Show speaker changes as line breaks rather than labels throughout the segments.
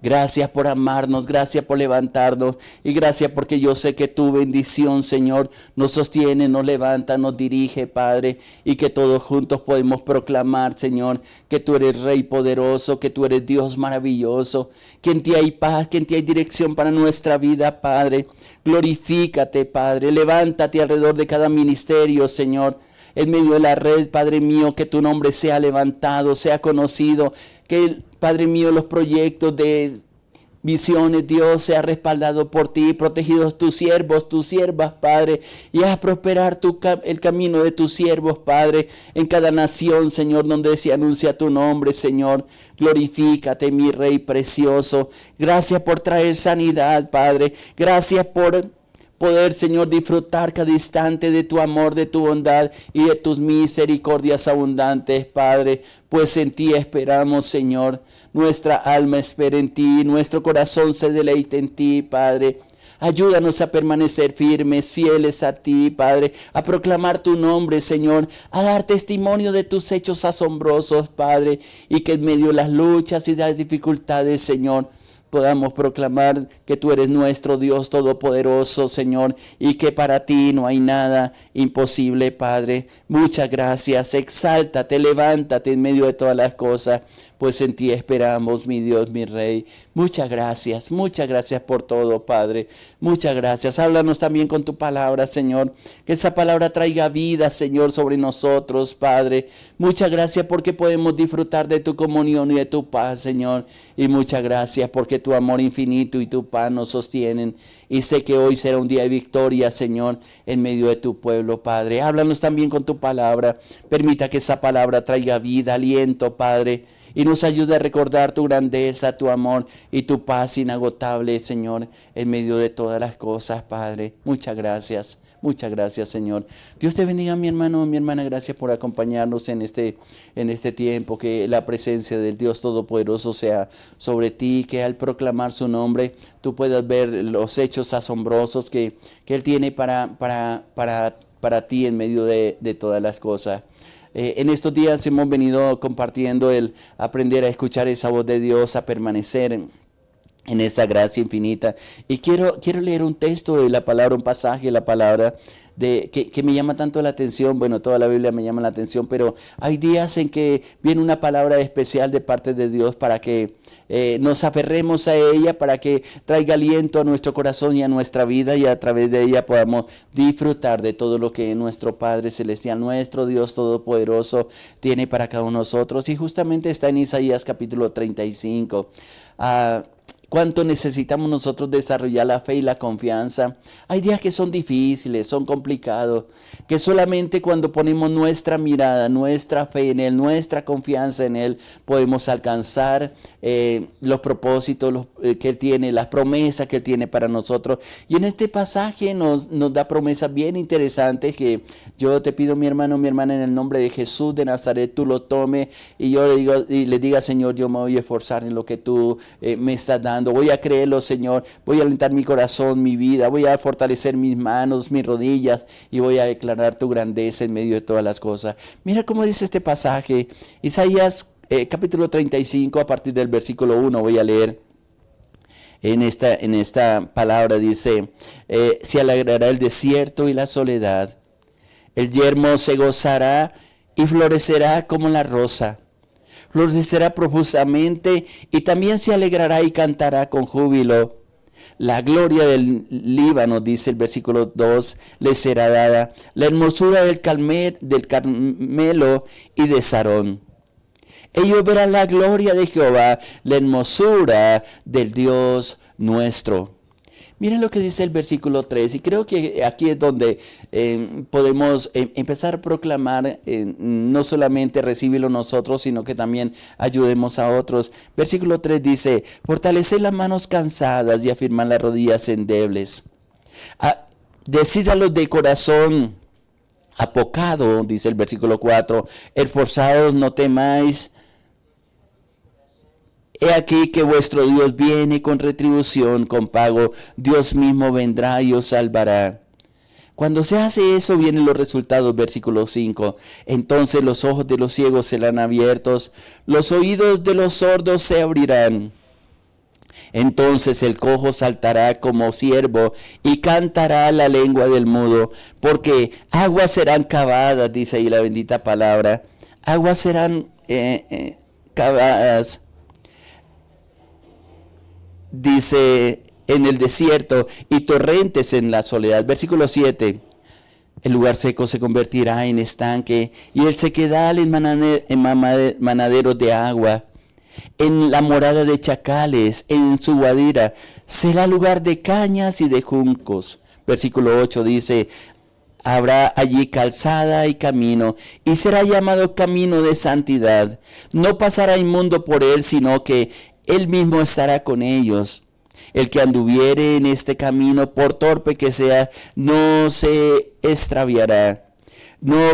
Gracias por amarnos, gracias por levantarnos y gracias porque yo sé que tu bendición, Señor, nos sostiene, nos levanta, nos dirige, Padre, y que todos juntos podemos proclamar, Señor, que tú eres Rey poderoso, que tú eres Dios maravilloso, que en ti hay paz, que en ti hay dirección para nuestra vida, Padre. Glorifícate, Padre, levántate alrededor de cada ministerio, Señor. En medio de la red, Padre mío, que tu nombre sea levantado, sea conocido, que, Padre mío, los proyectos de visiones, Dios, sea respaldado por ti, protegidos tus siervos, tus siervas, Padre, y haz prosperar el camino de tus siervos, Padre, en cada nación, Señor, donde se anuncia tu nombre, Señor. Glorifícate, mi Rey precioso. Gracias por traer sanidad, Padre. Gracias por poder, Señor, disfrutar cada instante de tu amor, de tu bondad y de tus misericordias abundantes, Padre, pues en ti esperamos, Señor. Nuestra alma espera en ti, nuestro corazón se deleita en ti, Padre. Ayúdanos a permanecer firmes, fieles a ti, Padre, a proclamar tu nombre, Señor, a dar testimonio de tus hechos asombrosos, Padre, y que en medio de las luchas y de las dificultades, Señor, podamos proclamar que tú eres nuestro Dios todopoderoso, Señor, y que para ti no hay nada imposible, Padre. Muchas gracias, exáltate, levántate en medio de todas las cosas, pues en ti esperamos, mi Dios, mi Rey. Muchas gracias por todo, Padre. Muchas gracias. Háblanos también con tu palabra, Señor, que esa palabra traiga vida, Señor, sobre nosotros, Padre. Muchas gracias porque podemos disfrutar de tu comunión y de tu paz, Señor, y muchas gracias porque tu amor infinito y tu paz nos sostienen. Y sé que hoy será un día de victoria, Señor, en medio de tu pueblo, Padre. Háblanos también con tu palabra. Permita que esa palabra traiga vida, aliento, Padre, y nos ayude a recordar tu grandeza, tu amor y tu paz inagotable, Señor, en medio de todas las cosas, Padre. Muchas gracias, Señor. Dios te bendiga, mi hermano, mi hermana. Gracias por acompañarnos en este tiempo. Que la presencia del Dios Todopoderoso sea sobre ti, que al proclamar su nombre tú puedas ver los hechos asombrosos que Él tiene para ti en medio de todas las cosas. En estos días hemos venido compartiendo el aprender a escuchar esa voz de Dios, a permanecer en esa gracia infinita. Y quiero leer un texto de la palabra, un pasaje de la palabra que me llama tanto la atención. Bueno, toda la Biblia me llama la atención, pero hay días en que viene una palabra especial de parte de Dios para que nos aferremos a ella, para que traiga aliento a nuestro corazón y a nuestra vida, y a través de ella podamos disfrutar de todo lo que nuestro Padre Celestial, nuestro Dios Todopoderoso, tiene para cada uno de nosotros. Y justamente está en Isaías capítulo 35. ¿Cuánto necesitamos nosotros desarrollar la fe y la confianza? Hay días que son difíciles, son complicados, que solamente cuando ponemos nuestra mirada, nuestra fe en Él, nuestra confianza en Él, podemos alcanzar los propósitos que Él tiene, las promesas que Él tiene para nosotros. Y en este pasaje nos da promesas bien interesantes que yo te pido, mi hermano, mi hermana, en el nombre de Jesús de Nazaret, tú lo tomes y yo le diga, Señor, yo me voy a esforzar en lo que tú me estás dando. Voy a creerlo, Señor. Voy a alentar mi corazón, mi vida. Voy a fortalecer mis manos, mis rodillas, y voy a declarar tu grandeza en medio de todas las cosas. Mira cómo dice este pasaje. Isaías capítulo 35, a partir del versículo 1 voy a leer. En esta palabra dice: se alegrará el desierto y la soledad. El yermo se gozará y florecerá como la rosa. Florecerá profusamente y también se alegrará y cantará con júbilo. La gloria del Líbano, dice el versículo 2, le será dada. La hermosura del Carmelo y de Sarón. Ellos verán la gloria de Jehová, la hermosura del Dios nuestro. Miren lo que dice el versículo 3, y creo que aquí es donde podemos empezar a proclamar, no solamente recibirlo nosotros, sino que también ayudemos a otros. Versículo 3 dice: fortalecer las manos cansadas y afirmar las rodillas endebles. Decid a los de corazón apocado, dice el versículo 4, esforzados, no temáis. He aquí que vuestro Dios viene con retribución, con pago. Dios mismo vendrá y os salvará. Cuando se hace eso, vienen los resultados, versículo 5. Entonces los ojos de los ciegos serán abiertos, los oídos de los sordos se abrirán. Entonces el cojo saltará como ciervo y cantará la lengua del mudo, porque aguas serán cavadas, dice ahí la bendita palabra, aguas serán cavadas, dice en el desierto, y torrentes en la soledad. Versículo 7. El lugar seco se convertirá en estanque y el sequedal en manaderos de agua. En la morada de chacales, en su guadira, será lugar de cañas y de juncos. Versículo 8 dice, habrá allí calzada y camino, y será llamado camino de santidad. No pasará inmundo por él, sino que él mismo estará con ellos. El que anduviere en este camino, por torpe que sea, no se extraviará. No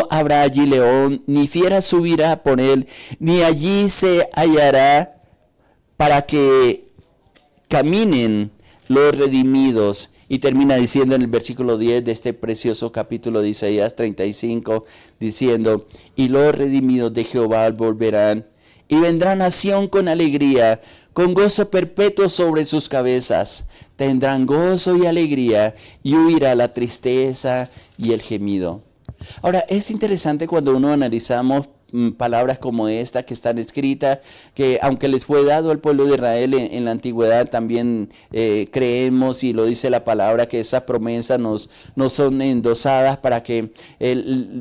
habrá allí león, ni fiera subirá por él, ni allí se hallará para que caminen los redimidos. Y termina diciendo en el versículo 10 de este precioso capítulo de Isaías 35, diciendo, y los redimidos de Jehová volverán, y vendrán a Sión con alegría, con gozo perpetuo sobre sus cabezas. Tendrán gozo y alegría, y huirá la tristeza y el gemido. Ahora, es interesante cuando uno analizamos palabras como esta que están escritas, que aunque les fue dado al pueblo de Israel en la antigüedad, también creemos, y lo dice la palabra, que esas promesas nos son endosadas para que,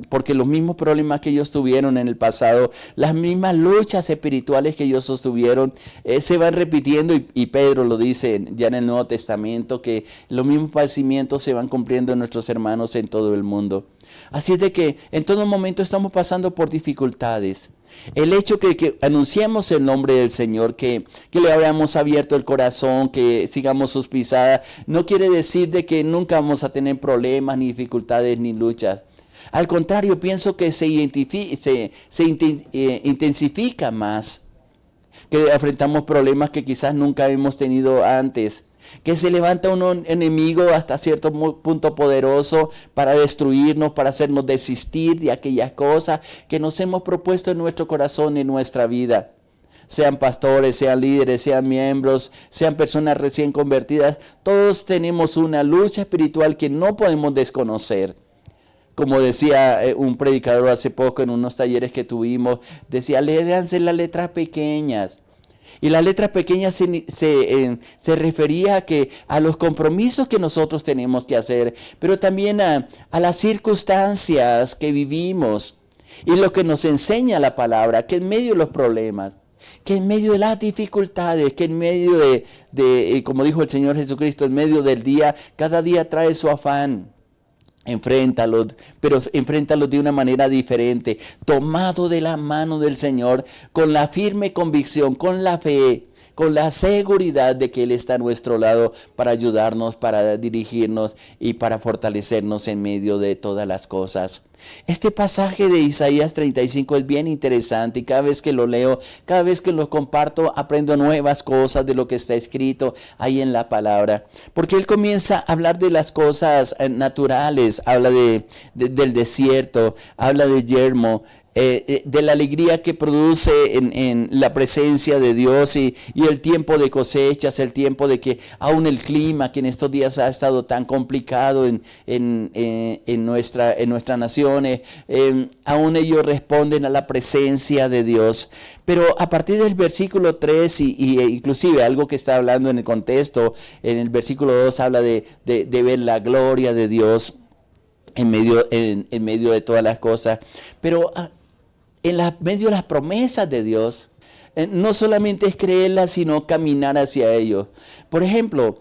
porque los mismos problemas que ellos tuvieron en el pasado, las mismas luchas espirituales que ellos sostuvieron, se van repitiendo, y Pedro lo dice ya en el Nuevo Testamento, que los mismos padecimientos se van cumpliendo en nuestros hermanos en todo el mundo. Así es de que en todo momento estamos pasando por dificultades. El hecho que anunciemos el nombre del Señor, que le hayamos abierto el corazón, que sigamos sus pisadas, no quiere decir de que nunca vamos a tener problemas, ni dificultades, ni luchas. Al contrario, pienso que se intensifica más, que enfrentamos problemas que quizás nunca hemos tenido antes, que se levanta un enemigo hasta cierto punto poderoso para destruirnos, para hacernos desistir de aquellas cosas que nos hemos propuesto en nuestro corazón, en nuestra vida. Sean pastores, sean líderes, sean miembros, sean personas recién convertidas, todos tenemos una lucha espiritual que no podemos desconocer. Como decía un predicador hace poco en unos talleres que tuvimos, decía, léanse las letras pequeñas. Y la letra pequeña se refería a los compromisos que nosotros tenemos que hacer, pero también a las circunstancias que vivimos y lo que nos enseña la palabra, que en medio de los problemas, que en medio de las dificultades, que en medio de como dijo el Señor Jesucristo, en medio del día, cada día trae su afán. Enfréntalos, pero enfréntalos de una manera diferente, tomado de la mano del Señor, con la firme convicción, con la fe, con la seguridad de que Él está a nuestro lado para ayudarnos, para dirigirnos y para fortalecernos en medio de todas las cosas. Este pasaje de Isaías 35 es bien interesante, y cada vez que lo leo, cada vez que lo comparto, aprendo nuevas cosas de lo que está escrito ahí en la palabra. Porque él comienza a hablar de las cosas naturales, habla del desierto, habla de yermo, de la alegría que produce en la presencia de Dios y el tiempo de cosechas, el tiempo de que aún el clima que en estos días ha estado tan complicado en nuestra nación, aún ellos responden a la presencia de Dios. Pero a partir del versículo 3 y inclusive algo que está hablando en el contexto, en el versículo 2 habla de ver la gloria de Dios en medio de todas las cosas. Pero en medio de las promesas de Dios, no solamente es creerlas, sino caminar hacia ellos. Por ejemplo,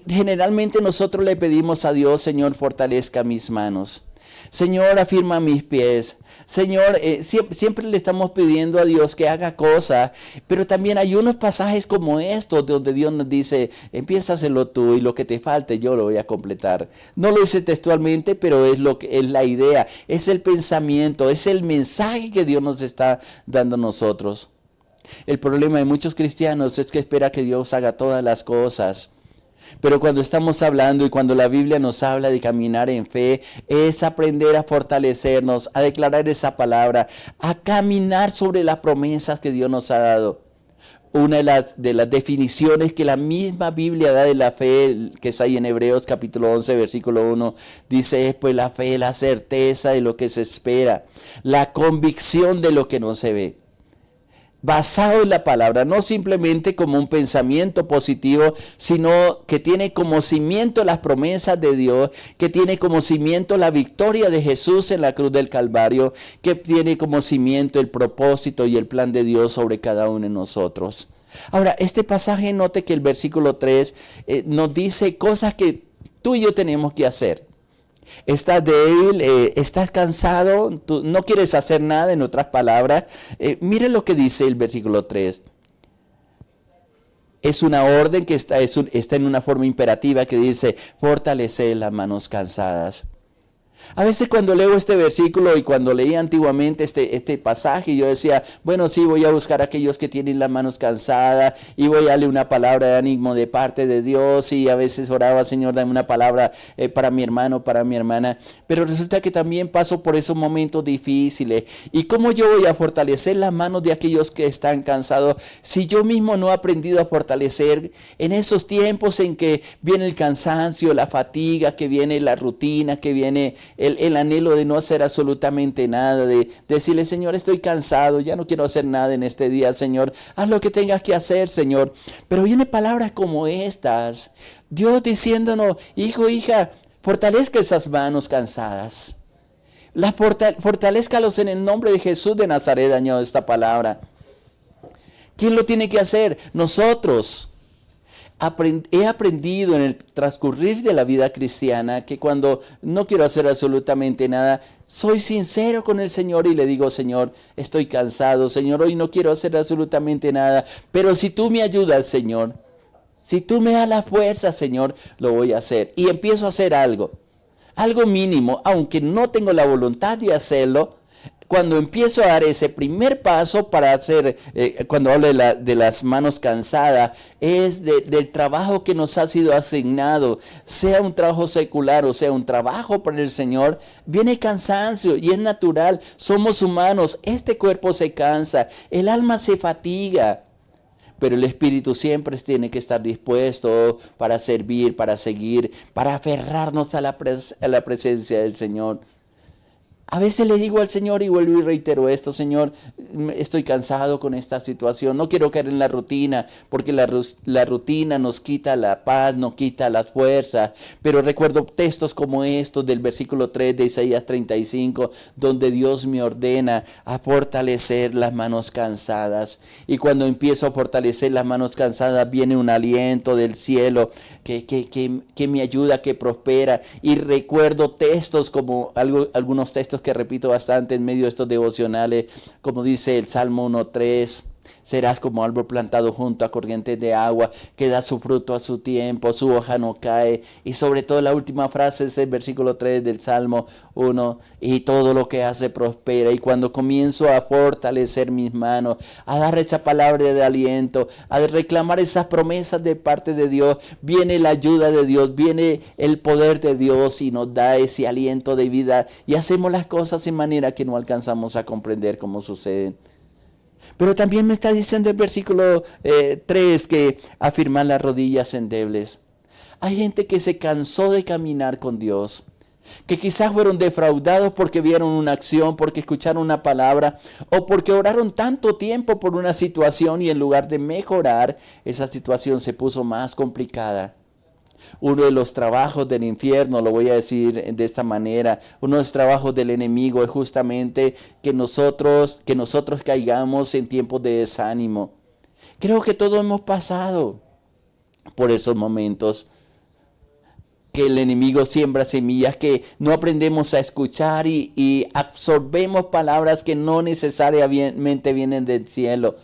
generalmente nosotros le pedimos a Dios, Señor, fortalezca mis manos. Señor, afirma mis pies. Señor, siempre le estamos pidiendo a Dios que haga cosas, pero también hay unos pasajes como estos donde Dios nos dice, empieza a hacerlo tú y lo que te falte yo lo voy a completar. No lo dice textualmente, pero es la idea, es el pensamiento, es el mensaje que Dios nos está dando a nosotros. El problema de muchos cristianos es que espera que Dios haga todas las cosas. Pero cuando estamos hablando y cuando la Biblia nos habla de caminar en fe, es aprender a fortalecernos, a declarar esa palabra, a caminar sobre las promesas que Dios nos ha dado. una de las definiciones que la misma Biblia da de la fe, que es ahí en Hebreos capítulo 11, versículo 1, dice, pues la fe, la certeza de lo que se espera, la convicción de lo que no se ve. Basado en la palabra, no simplemente como un pensamiento positivo, sino que tiene como cimiento las promesas de Dios, que tiene como cimiento la victoria de Jesús en la cruz del Calvario, que tiene como cimiento el propósito y el plan de Dios sobre cada uno de nosotros. Ahora, este pasaje, note que el versículo 3 nos dice cosas que tú y yo tenemos que hacer. Estás débil, estás cansado, tú no quieres hacer nada, en otras palabras. Mire lo que dice el versículo 3. Es una orden que está en una forma imperativa que dice, fortalece las manos cansadas. A veces cuando leo este versículo y cuando leía antiguamente este pasaje, yo decía, bueno, sí, voy a buscar a aquellos que tienen las manos cansadas y voy a darle una palabra de ánimo de parte de Dios, y a veces oraba, Señor, dame una palabra para mi hermano, para mi hermana, pero resulta que también paso por esos momentos difíciles. ¿Y cómo yo voy a fortalecer las manos de aquellos que están cansados si yo mismo no he aprendido a fortalecer en esos tiempos en que viene el cansancio, la fatiga, que viene la rutina, que viene el anhelo de no hacer absolutamente nada, de decirle, Señor, estoy cansado, ya no quiero hacer nada en este día, Señor, haz lo que tengas que hacer, Señor? Pero viene palabras como estas, Dios diciéndonos, hijo, hija, fortalezca esas manos cansadas, fortalezcalos en el nombre de Jesús de Nazaret. Añado esta palabra. ¿Quién lo tiene que hacer? Nosotros. He aprendido en el transcurrir de la vida cristiana que cuando no quiero hacer absolutamente nada, soy sincero con el Señor y le digo, Señor, estoy cansado, Señor, hoy no quiero hacer absolutamente nada, pero si tú me ayudas, Señor, si tú me das la fuerza, Señor, lo voy a hacer. Y empiezo a hacer algo mínimo, aunque no tengo la voluntad de hacerlo. Cuando empiezo a dar ese primer paso para hacer, cuando hablo de las manos cansadas, es del trabajo que nos ha sido asignado, sea un trabajo secular o sea un trabajo para el Señor, viene cansancio y es natural, somos humanos, este cuerpo se cansa, el alma se fatiga, pero el espíritu siempre tiene que estar dispuesto para servir, para seguir, para aferrarnos a la presencia del Señor. A veces le digo al Señor y vuelvo y reitero esto, Señor, estoy cansado con esta situación, no quiero caer en la rutina, porque la rutina nos quita la paz, nos quita las fuerzas, pero recuerdo textos como estos del versículo 3 de Isaías 35, donde Dios me ordena a fortalecer las manos cansadas, y cuando empiezo a fortalecer las manos cansadas, viene un aliento del cielo que me ayuda, que prospera, y recuerdo textos como algunos textos que repito bastante en medio de estos devocionales, como dice el Salmo 1:3, serás como árbol plantado junto a corrientes de agua, que da su fruto a su tiempo, su hoja no cae. Y sobre todo la última frase es el versículo 3 del Salmo 1, y todo lo que hace prospera. Y cuando comienzo a fortalecer mis manos, a dar esa palabra de aliento, a reclamar esas promesas de parte de Dios, viene la ayuda de Dios, viene el poder de Dios y nos da ese aliento de vida, y hacemos las cosas en manera que no alcanzamos a comprender cómo suceden. Pero también me está diciendo el versículo 3 que afirman las rodillas endebles. Hay gente que se cansó de caminar con Dios, que quizás fueron defraudados porque vieron una acción, porque escucharon una palabra, o porque oraron tanto tiempo por una situación y en lugar de mejorar, esa situación se puso más complicada. Uno de los trabajos del infierno, lo voy a decir de esta manera, uno de los trabajos del enemigo es justamente que nosotros caigamos en tiempos de desánimo. Creo que todos hemos pasado por esos momentos, que el enemigo siembra semillas, que no aprendemos a escuchar y absorbemos palabras que no necesariamente vienen del cielo.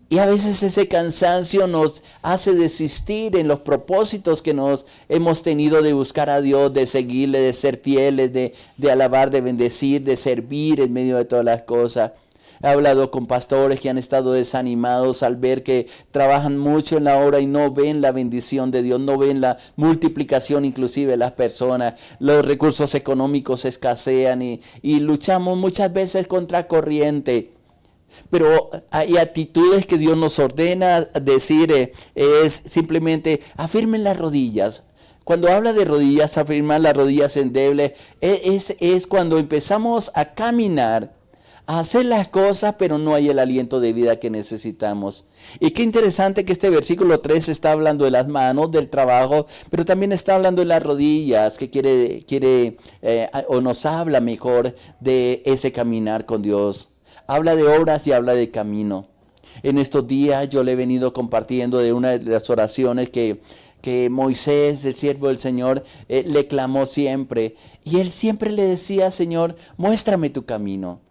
Y a veces ese cansancio nos hace desistir en los propósitos que nos hemos tenido de buscar a Dios, de seguirle, de ser fieles, de alabar, de bendecir, de servir en medio de todas las cosas. He hablado con pastores que han estado desanimados al ver que trabajan mucho en la obra y no ven la bendición de Dios, no ven la multiplicación inclusive de las personas. Los recursos económicos escasean y luchamos muchas veces contra corriente. Pero hay actitudes que Dios nos ordena decir, es simplemente afirmen las rodillas. Cuando habla de rodillas, afirmar las rodillas endebles, es cuando empezamos a caminar, a hacer las cosas, pero no hay el aliento de vida que necesitamos. Y qué interesante que este versículo 3 está hablando de las manos, del trabajo, pero también está hablando de las rodillas, que quiere o nos habla mejor de ese caminar con Dios. Habla de obras y habla de camino. En estos días yo le he venido compartiendo de una de las oraciones que Moisés, el siervo del Señor, le clamó siempre. Y él siempre le decía, Señor, muéstrame tu camino.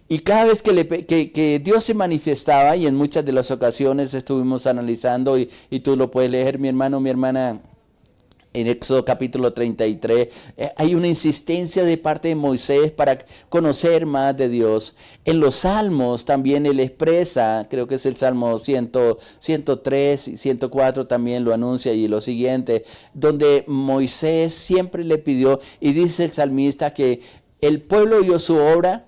Y cada vez que Dios se manifestaba, y en muchas de las ocasiones estuvimos analizando, y tú lo puedes leer, mi hermano, mi hermana, en Éxodo capítulo 33, hay una insistencia de parte de Moisés para conocer más de Dios. En los Salmos también él expresa, creo que es el Salmo 103 y 104 también lo anuncia, y lo siguiente, donde Moisés siempre le pidió, y dice el salmista que el pueblo oyó su obra,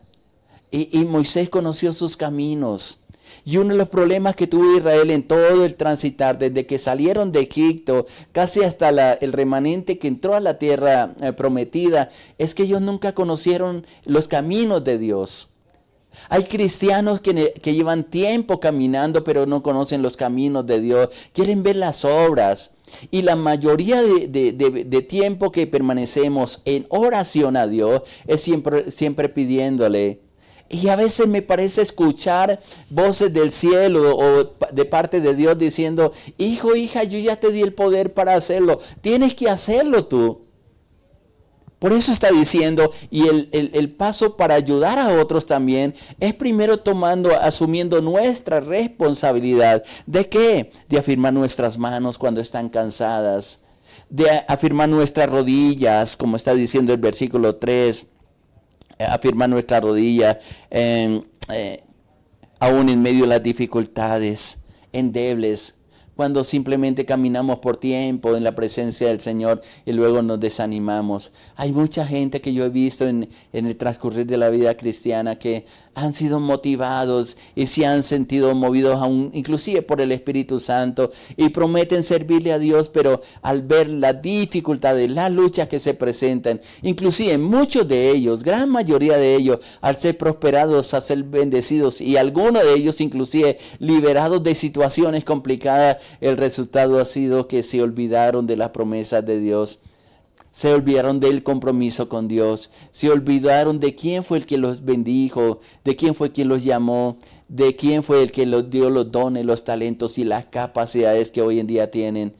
y Moisés conoció sus caminos. Y uno de los problemas que tuvo Israel en todo el transitar, desde que salieron de Egipto, casi hasta el remanente que entró a la tierra prometida, es que ellos nunca conocieron los caminos de Dios. Hay cristianos que llevan tiempo caminando, pero no conocen los caminos de Dios. Quieren ver las obras. Y la mayoría de tiempo que permanecemos en oración a Dios es siempre pidiéndole. Y a veces me parece escuchar voces del cielo o de parte de Dios diciendo, hijo, hija, yo ya te di el poder para hacerlo. Tienes que hacerlo tú. Por eso está diciendo, y el paso para ayudar a otros también es primero asumiendo nuestra responsabilidad. ¿De qué? De afirmar nuestras manos cuando están cansadas. De afirmar nuestras rodillas, como está diciendo el versículo 3. Afirmar nuestra rodilla aún en medio de las dificultades, endebles, cuando simplemente caminamos por tiempo en la presencia del Señor y luego nos desanimamos. Hay mucha gente que yo he visto en el transcurrir de la vida cristiana que han sido motivados y se han sentido movidos aún, inclusive por el Espíritu Santo, y prometen servirle a Dios, pero al ver las dificultades, las luchas que se presentan, inclusive muchos de ellos, gran mayoría de ellos, al ser prosperados, a ser bendecidos, y algunos de ellos inclusive liberados de situaciones complicadas, el resultado ha sido que se olvidaron de las promesas de Dios. Se olvidaron del compromiso con Dios. Se olvidaron de quién fue el que los bendijo, de quién fue quien los llamó, de quién fue el que los dio los dones, los talentos y las capacidades que hoy en día tienen.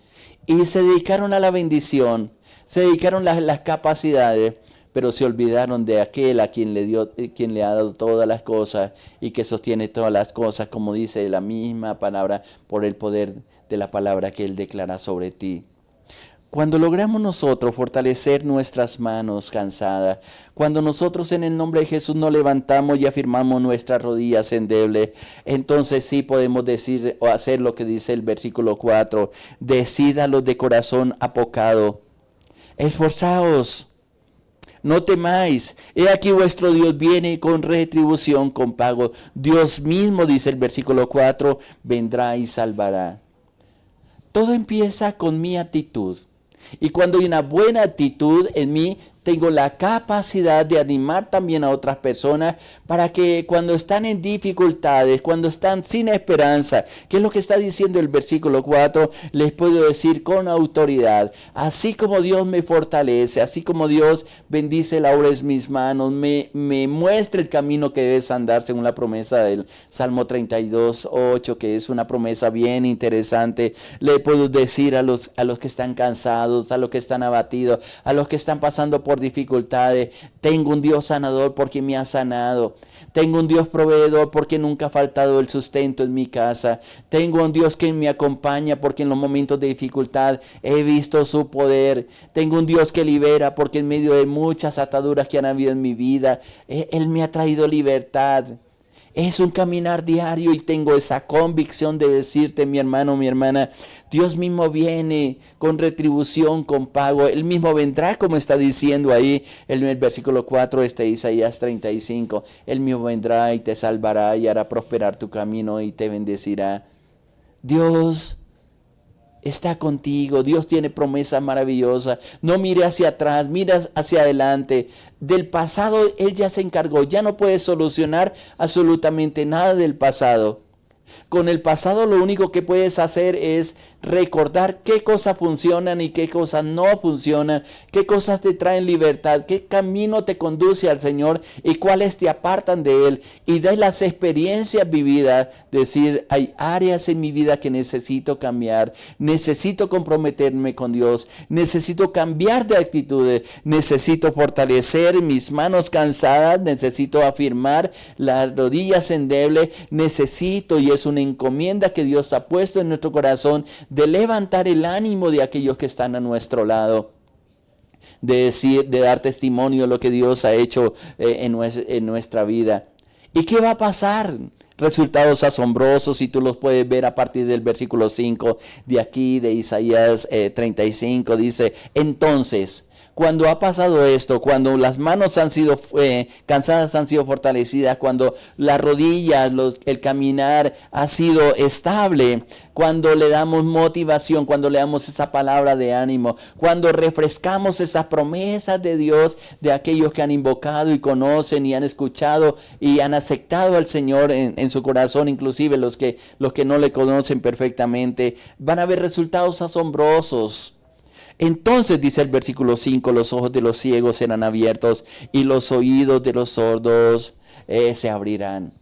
Y se dedicaron a la bendición, se dedicaron a las capacidades, pero se olvidaron de aquel a quien le ha dado todas las cosas y que sostiene todas las cosas, como dice la misma palabra, por el poder de la palabra que Él declara sobre ti. Cuando logramos nosotros fortalecer nuestras manos cansadas, cuando nosotros en el nombre de Jesús nos levantamos y afirmamos nuestras rodillas endebles, entonces sí podemos decir o hacer lo que dice el versículo 4, decídalos de corazón apocado, esforzaos, no temáis, he aquí vuestro Dios viene con retribución, con pago. Dios mismo, dice el versículo 4, vendrá y salvará. Todo empieza con mi actitud. Y cuando hay una buena actitud en mí, tengo la capacidad de animar también a otras personas para que cuando están en dificultades, cuando están sin esperanza, que es lo que está diciendo el versículo 4, les puedo decir con autoridad, así como Dios me fortalece, así como Dios bendice la obra de mis manos, me muestra el camino que debes andar según la promesa del Salmo 32:8, que es una promesa bien interesante. Le puedo decir a los que están cansados, a los que están abatidos, a los que están pasando por dificultades, tengo un Dios sanador porque me ha sanado. Tengo un Dios proveedor porque nunca ha faltado el sustento en mi casa. Tengo un Dios que me acompaña porque en los momentos de dificultad he visto su poder. Tengo un Dios que libera porque en medio de muchas ataduras que han habido en mi vida, Él me ha traído libertad. Es un caminar diario y tengo esa convicción de decirte, mi hermano, mi hermana, Dios mismo viene con retribución, con pago. Él mismo vendrá, como está diciendo ahí en el versículo 4 de Isaías 35. Él mismo vendrá y te salvará y hará prosperar tu camino y te bendecirá. Dios está contigo. Dios tiene promesas maravillosas. No mire hacia atrás, mira hacia adelante. Del pasado Él ya se encargó. Ya no puede solucionar absolutamente nada del pasado. Con el pasado lo único que puedes hacer es recordar qué cosas funcionan y qué cosas no funcionan, qué cosas te traen libertad, qué camino te conduce al Señor y cuáles te apartan de Él. Y de las experiencias vividas, decir, hay áreas en mi vida que necesito cambiar, necesito comprometerme con Dios, necesito cambiar de actitudes, necesito fortalecer mis manos cansadas, necesito afirmar las rodillas endebles, necesito, y es una encomienda que Dios ha puesto en nuestro corazón, de levantar el ánimo de aquellos que están a nuestro lado, de decir, de dar testimonio de lo que Dios ha hecho en nuestra vida. ¿Y qué va a pasar? Resultados asombrosos, y tú los puedes ver a partir del versículo 5 de aquí, de Isaías 35, dice, entonces, cuando ha pasado esto, cuando las manos han sido cansadas, han sido fortalecidas, cuando las rodillas, el caminar ha sido estable, cuando le damos motivación, cuando le damos esa palabra de ánimo, cuando refrescamos esas promesas de Dios de aquellos que han invocado y conocen y han escuchado y han aceptado al Señor en su corazón, inclusive los que no le conocen perfectamente, van a ver resultados asombrosos. Entonces, dice el versículo 5, los ojos de los ciegos serán abiertos y los oídos de los sordos se abrirán.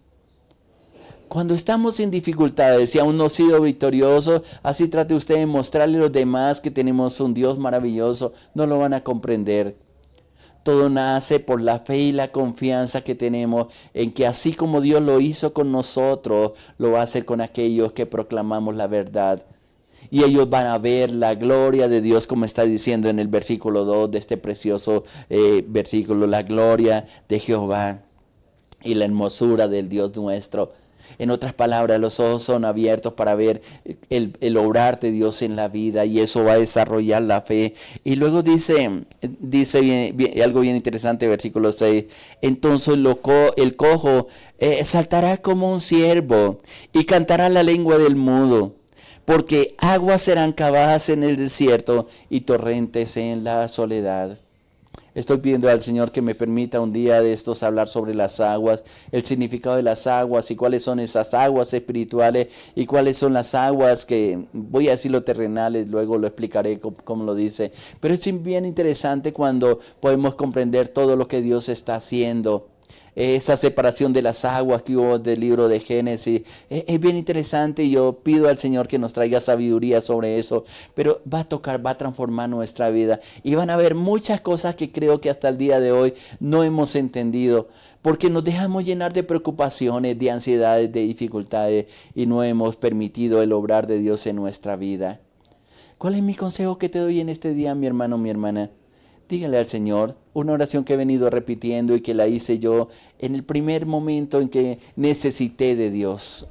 Cuando estamos en dificultades y aún no ha sido victorioso, así trate usted de mostrarle a los demás que tenemos un Dios maravilloso, no lo van a comprender. Todo nace por la fe y la confianza que tenemos en que así como Dios lo hizo con nosotros, lo va a hacer con aquellos que proclamamos la verdad. Y ellos van a ver la gloria de Dios, como está diciendo en el versículo 2 de este precioso versículo, la gloria de Jehová y la hermosura del Dios nuestro. En otras palabras, los ojos son abiertos para ver el obrar de Dios en la vida, y eso va a desarrollar la fe. Y luego dice algo bien interesante, versículo 6. Entonces el cojo saltará como un ciervo y cantará la lengua del mudo. Porque aguas serán cavadas en el desierto y torrentes en la soledad. Estoy pidiendo al Señor que me permita un día de estos hablar sobre las aguas, el significado de las aguas y cuáles son esas aguas espirituales y cuáles son las aguas que, voy a decirlo terrenales, luego lo explicaré como lo dice. Pero es bien interesante cuando podemos comprender todo lo que Dios está haciendo. Esa separación de las aguas que hubo del libro de Génesis es bien interesante, y yo pido al Señor que nos traiga sabiduría sobre eso, pero va a transformar nuestra vida, y van a haber muchas cosas que creo que hasta el día de hoy no hemos entendido, porque nos dejamos llenar de preocupaciones, de ansiedades, de dificultades, y no hemos permitido el obrar de Dios en nuestra vida. ¿Cuál es mi consejo que te doy en este día, mi hermano, mi hermana? Dígale al Señor una oración que he venido repitiendo y que la hice yo en el primer momento en que necesité de Dios.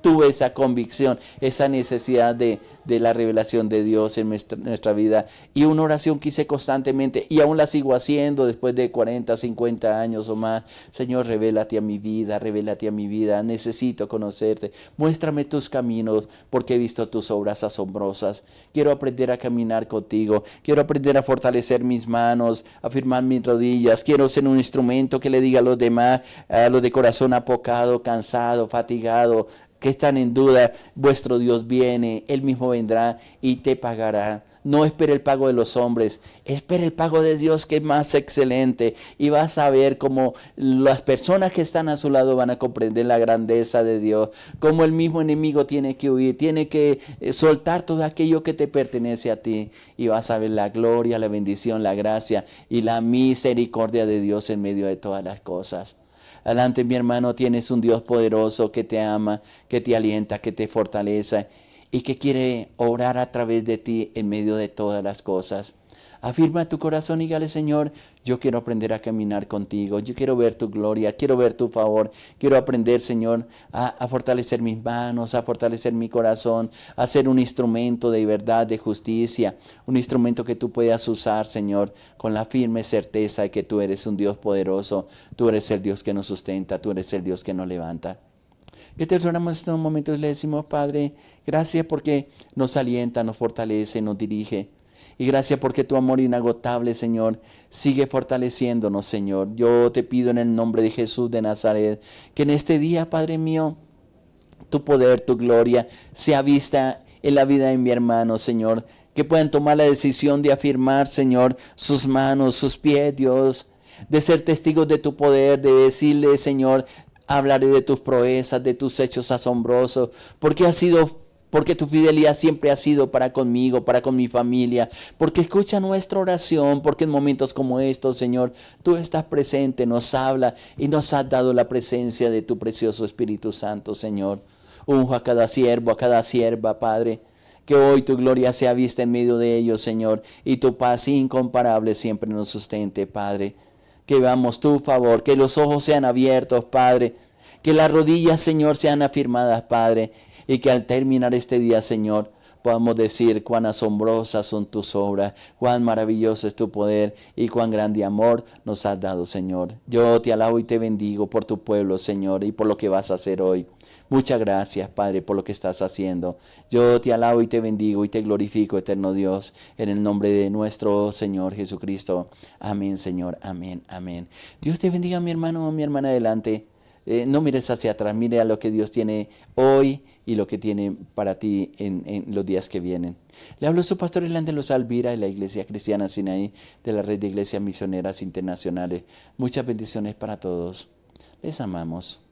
Tuve esa convicción, esa necesidad de la revelación de Dios en nuestra vida, y una oración que hice constantemente y aún la sigo haciendo después de 40, 50 años o más. Señor, revélate a mi vida, necesito conocerte, muéstrame tus caminos, porque he visto tus obras asombrosas. Quiero aprender a caminar contigo, quiero aprender a fortalecer mis manos, a firmar mis rodillas, quiero ser un instrumento que le diga a los demás, a los de corazón apocado, cansado, fatigado, que están en duda, vuestro Dios viene, Él mismo vendrá y te pagará. No espere el pago de los hombres, espere el pago de Dios, que es más excelente, y vas a ver cómo las personas que están a su lado van a comprender la grandeza de Dios, cómo el mismo enemigo tiene que huir, tiene que soltar todo aquello que te pertenece a ti, y vas a ver la gloria, la bendición, la gracia y la misericordia de Dios en medio de todas las cosas. Adelante, mi hermano, tienes un Dios poderoso que te ama, que te alienta, que te fortalece y que quiere obrar a través de ti en medio de todas las cosas. Afirma tu corazón y dígale, Señor, yo quiero aprender a caminar contigo. Yo quiero ver tu gloria, quiero ver tu favor. Quiero aprender, Señor, a fortalecer mis manos, a fortalecer mi corazón, a ser un instrumento de verdad, de justicia. Un instrumento que tú puedas usar, Señor, con la firme certeza de que tú eres un Dios poderoso. Tú eres el Dios que nos sustenta, tú eres el Dios que nos levanta. Que te oramos en estos momentos y le decimos, Padre, gracias porque nos alienta, nos fortalece, nos dirige. Y gracias porque tu amor inagotable, Señor, sigue fortaleciéndonos, Señor. Yo te pido en el nombre de Jesús de Nazaret, que en este día, Padre mío, tu poder, tu gloria, sea vista en la vida de mi hermano, Señor. Que puedan tomar la decisión de afirmar, Señor, sus manos, sus pies, Dios. De ser testigos de tu poder, de decirle, Señor, hablaré de tus proezas, de tus hechos asombrosos, porque tu fidelidad siempre ha sido para conmigo, para con mi familia, porque escucha nuestra oración, porque en momentos como estos, Señor, tú estás presente, nos habla y nos has dado la presencia de tu precioso Espíritu Santo, Señor. Unjo a cada siervo, a cada sierva, Padre, que hoy tu gloria sea vista en medio de ellos, Señor, y tu paz incomparable siempre nos sustente, Padre. Que veamos tu favor, que los ojos sean abiertos, Padre, que las rodillas, Señor, sean afirmadas, Padre, y que al terminar este día, Señor, podamos decir cuán asombrosas son tus obras, cuán maravilloso es tu poder y cuán grande amor nos has dado, Señor. Yo te alabo y te bendigo por tu pueblo, Señor, y por lo que vas a hacer hoy. Muchas gracias, Padre, por lo que estás haciendo. Yo te alabo y te bendigo y te glorifico, eterno Dios, en el nombre de nuestro Señor Jesucristo. Amén, Señor. Amén, amén. Dios te bendiga, mi hermano, mi hermana, adelante. No mires hacia atrás, mire a lo que Dios tiene hoy y lo que tiene para ti en los días que vienen. Le hablo su pastor Irlande Los Alvira de la Iglesia Cristiana Sinaí, de la Red de Iglesias Misioneras Internacionales. Muchas bendiciones para todos. Les amamos.